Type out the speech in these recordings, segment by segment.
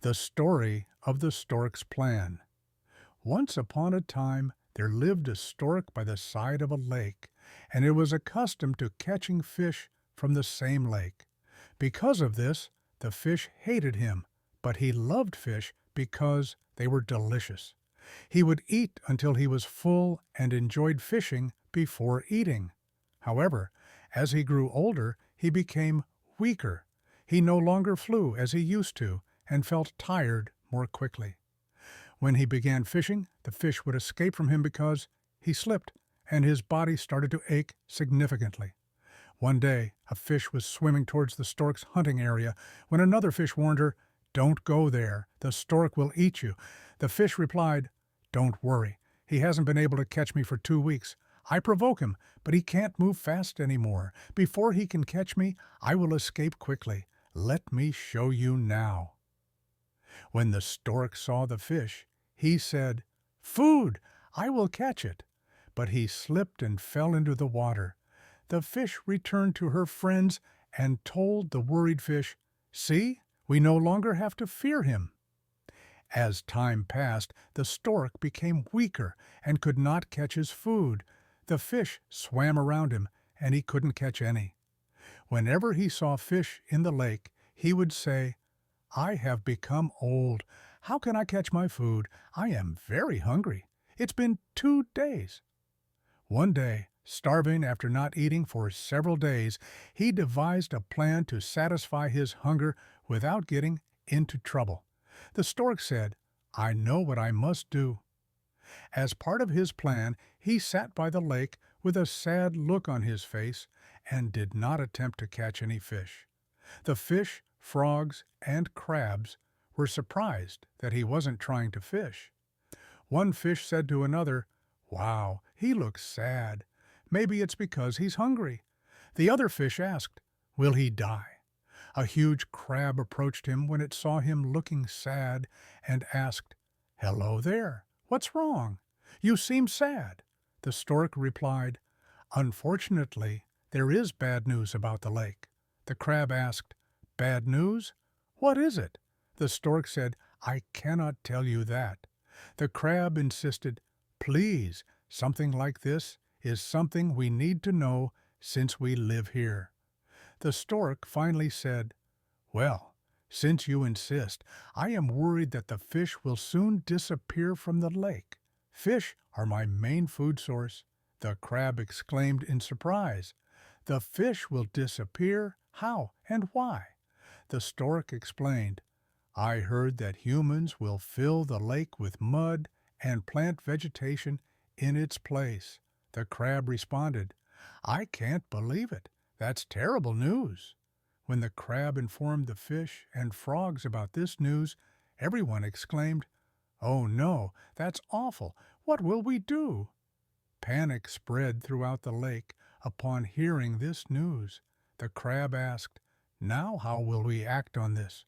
The story of the stork's plan. Once upon a time, there lived a stork by the side of a lake, and it was accustomed to catching fish from the same lake. Because of this, the fish hated him, but he loved fish because they were delicious. He would eat until he was full and enjoyed fishing before eating. However, as he grew older, he became weaker. He no longer flew as he used to and felt tired more quickly. When he began fishing, the fish would escape from him because he slipped and his body started to ache significantly. One day, a fish was swimming towards the stork's hunting area when another fish warned her, "Don't go there, the stork will eat you." The fish replied, "Don't worry, he hasn't been able to catch me for 2 weeks. I provoke him, but he can't move fast anymore. Before he can catch me, I will escape quickly. Let me show you now." When the stork saw the fish, he said, "Food! I will catch it." But he slipped and fell into the water. The fish returned to her friends and told the worried fish, "See, we no longer have to fear him." As time passed, the stork became weaker and could not catch his food. The fish swam around him, and he couldn't catch any. Whenever he saw fish in the lake, he would say, "I have become old. How can I catch my food? I am very hungry. It's been 2 days." One day, starving after not eating for several days, he devised a plan to satisfy his hunger without getting into trouble. The stork said, "I know what I must do." As part of his plan, he sat by the lake with a sad look on his face and did not attempt to catch any fish. The fish, frogs, and crabs were surprised that he wasn't trying to fish. One fish said to another, "Wow, he looks sad. Maybe it's because he's hungry." The other fish asked, "Will he die?" A huge crab approached him when it saw him looking sad and asked, "Hello there, what's wrong? You seem sad." The stork replied, "Unfortunately, there is bad news about the lake." The crab asked, "Bad news? What is it?" The stork said, "I cannot tell you that." The crab insisted, "Please, something like this is something we need to know since we live here." The stork finally said, "Well, since you insist, I am worried that the fish will soon disappear from the lake. Fish are my main food source." The crab exclaimed in surprise, "The fish will disappear? How and why?" The stork explained, "I heard that humans will fill the lake with mud and plant vegetation in its place." The crab responded, "I can't believe it. That's terrible news." When the crab informed the fish and frogs about this news, everyone exclaimed, "Oh no, that's awful. What will we do?" Panic spread throughout the lake upon hearing this news. The crab asked, "Now how will we act on this?"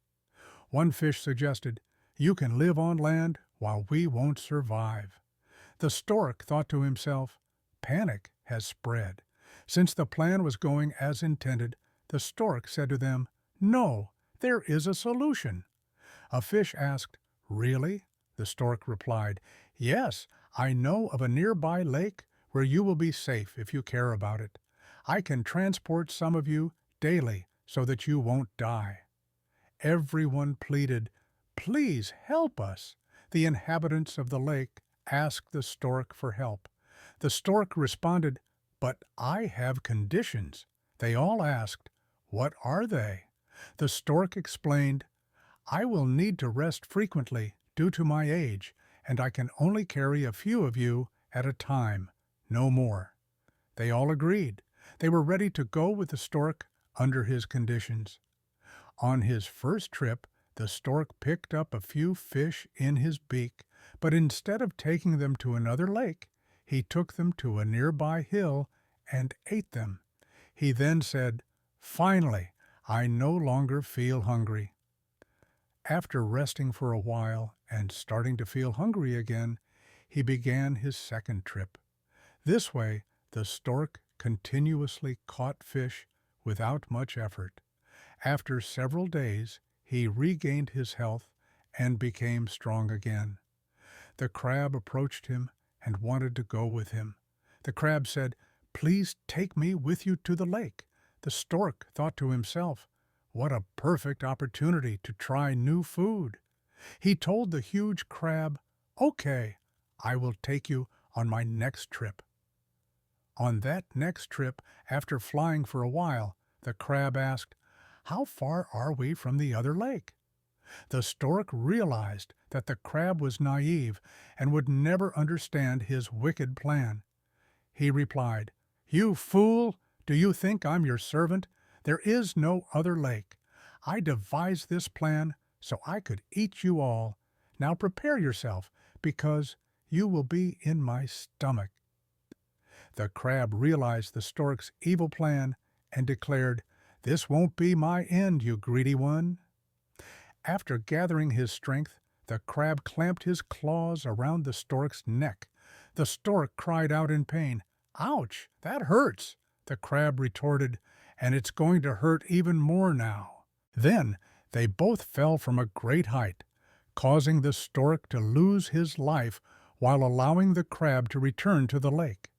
One fish suggested, "You can live on land while we won't survive." The stork thought to himself, "Panic has spread." Since the plan was going as intended, the stork said to them, "No, there is a solution." A fish asked, "Really?" The stork replied, "Yes, I know of a nearby lake where you will be safe if you care about it. I can transport some of you daily so that you won't die." Everyone pleaded, "Please help us." The inhabitants of the lake asked the stork for help. The stork responded, "But I have conditions." They all asked, "What are they?" The stork explained, "I will need to rest frequently due to my age, and I can only carry a few of you at a time, no more." They all agreed. They were ready to go with the stork under his conditions. On his first trip, the stork picked up a few fish in his beak, but instead of taking them to another lake, he took them to a nearby hill and ate them. He then said, "Finally, I no longer feel hungry." After resting for a while and starting to feel hungry again, he began his second trip. This way, the stork continuously caught fish without much effort. After several days, he regained his health and became strong again. The crab approached him and wanted to go with him. The crab said, "Please take me with you to the lake." The stork thought to himself, "What a perfect opportunity to try new food." He told the huge crab, "Okay, I will take you on my next trip." On that next trip, after flying for a while, the crab asked, "How far are we from the other lake?" The stork realized that the crab was naive and would never understand his wicked plan. He replied, "You fool! Do you think I'm your servant? There is no other lake. I devised this plan so I could eat you all. Now prepare yourself, because you will be in my stomach." The crab realized the stork's evil plan and declared, "This won't be my end, you greedy one." After gathering his strength, the crab clamped his claws around the stork's neck. The stork cried out in pain. "Ouch, that hurts!" The crab retorted, "and it's going to hurt even more now." Then they both fell from a great height, causing the stork to lose his life while allowing the crab to return to the lake.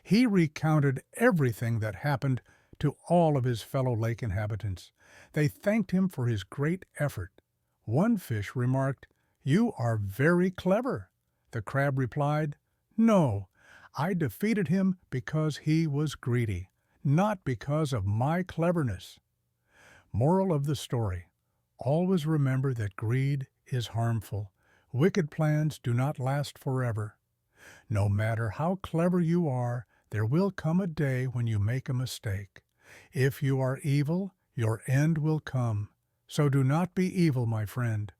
He recounted everything that happened to all of his fellow lake inhabitants. They thanked him for his great effort. One fish remarked, "You are very clever." The crab replied, "No, I defeated him because he was greedy, not because of my cleverness." Moral of the story: always remember that greed is harmful. Wicked plans do not last forever. No matter how clever you are, there will come a day when you make a mistake. If you are evil, your end will come. So do not be evil, my friend.